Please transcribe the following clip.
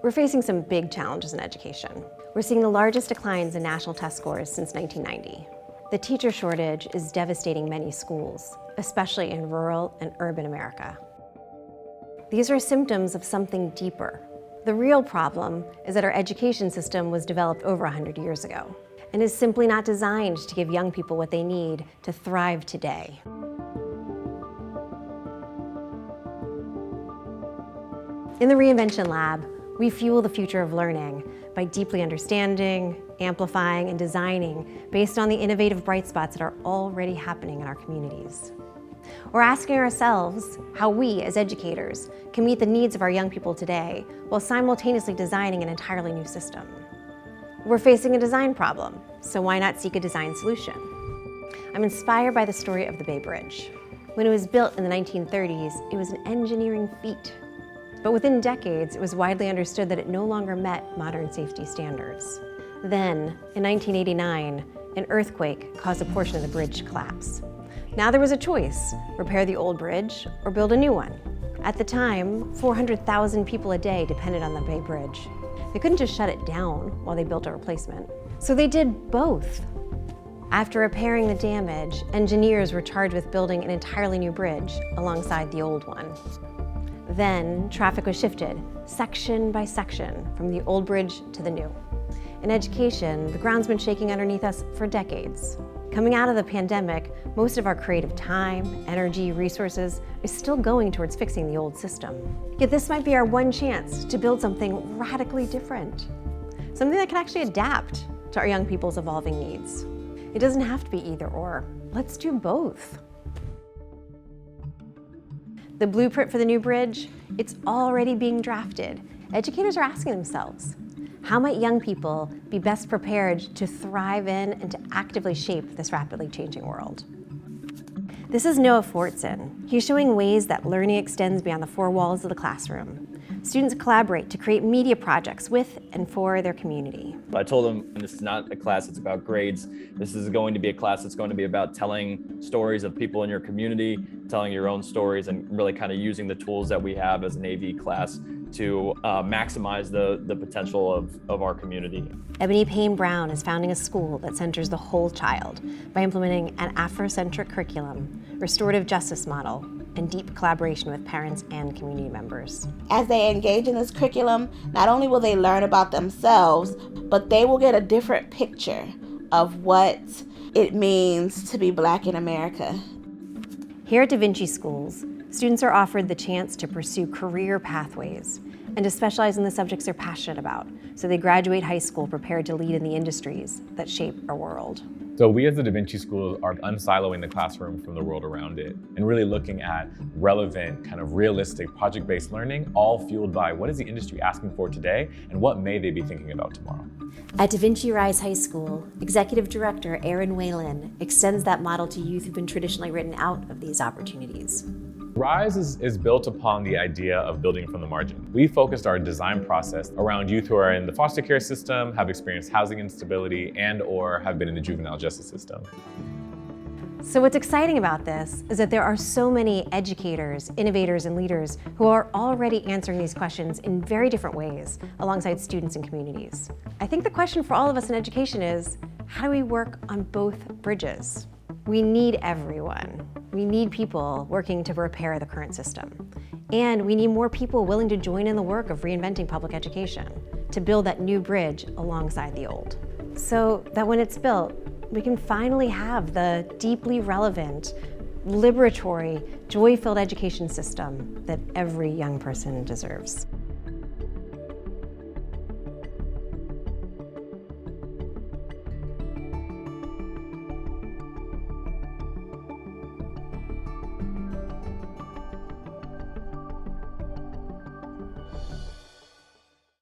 We're facing some big challenges in education. We're seeing the largest declines in national test scores since 1990. The teacher shortage is devastating many schools, especially in rural and urban America. These are symptoms of something deeper. The real problem is that our education system was developed over 100 years ago and is simply not designed to give young people what they need to thrive today. In the Reinvention Lab, we fuel the future of learning by deeply understanding, amplifying, and designing based on the innovative bright spots that are already happening in our communities. We're asking ourselves how we, as educators, can meet the needs of our young people today while simultaneously designing an entirely new system. We're facing a design problem, so why not seek a design solution? I'm inspired by the story of the Bay Bridge. When it was built in the 1930s, it was an engineering feat. But within decades, it was widely understood that it no longer met modern safety standards. Then, in 1989, an earthquake caused a portion of the bridge to collapse. Now there was a choice: repair the old bridge or build a new one. At the time, 400,000 people a day depended on the Bay Bridge. They couldn't just shut it down while they built a replacement. So they did both. After repairing the damage, engineers were charged with building an entirely new bridge alongside the old one. Then, traffic was shifted, section by section, from the old bridge to the new. In education, the ground's been shaking underneath us for decades. Coming out of the pandemic, most of our creative time, energy, resources is still going towards fixing the old system. Yet this might be our one chance to build something radically different. Something that can actually adapt to our young people's evolving needs. It doesn't have to be either or. Let's do both. The blueprint for the new bridge, it's already being drafted. Educators are asking themselves, how might young people be best prepared to thrive in and to actively shape this rapidly changing world? This is Noah Fortson. He's showing ways that learning extends beyond the four walls of the classroom. Students collaborate to create media projects with and for their community. I told them this is not a class that's about grades. This is going to be a class that's going to be about telling stories of people in your community, telling your own stories, and really kind of using the tools that we have as an AV class to maximize the potential of our community. Ebony Payne Brown is founding a school that centers the whole child by implementing an Afrocentric curriculum, restorative justice model, and deep collaboration with parents and community members. As they engage in this curriculum, not only will they learn about themselves, but they will get a different picture of what it means to be Black in America. Here at Da Vinci Schools, students are offered the chance to pursue career pathways and to specialize in the subjects they're passionate about, so they graduate high school prepared to lead in the industries that shape our world. So we as the Da Vinci School are unsiloing the classroom from the world around it and really looking at relevant, kind of realistic project-based learning, all fueled by what is the industry asking for today and what may they be thinking about tomorrow. At Da Vinci Rise High School, Executive Director Aaron Whalen extends that model to youth who've been traditionally written out of these opportunities. Rise is built upon the idea of building from the margin. We focused our design process around youth who are in the foster care system, have experienced housing instability, and/or have been in the juvenile justice system. So what's exciting about this is that there are so many educators, innovators, and leaders who are already answering these questions in very different ways alongside students and communities. I think the question for all of us in education is, how do we work on both bridges? We need everyone. We need people working to repair the current system. And we need more people willing to join in the work of reinventing public education, to build that new bridge alongside the old. So that when it's built, we can finally have the deeply relevant, liberatory, joy-filled education system that every young person deserves.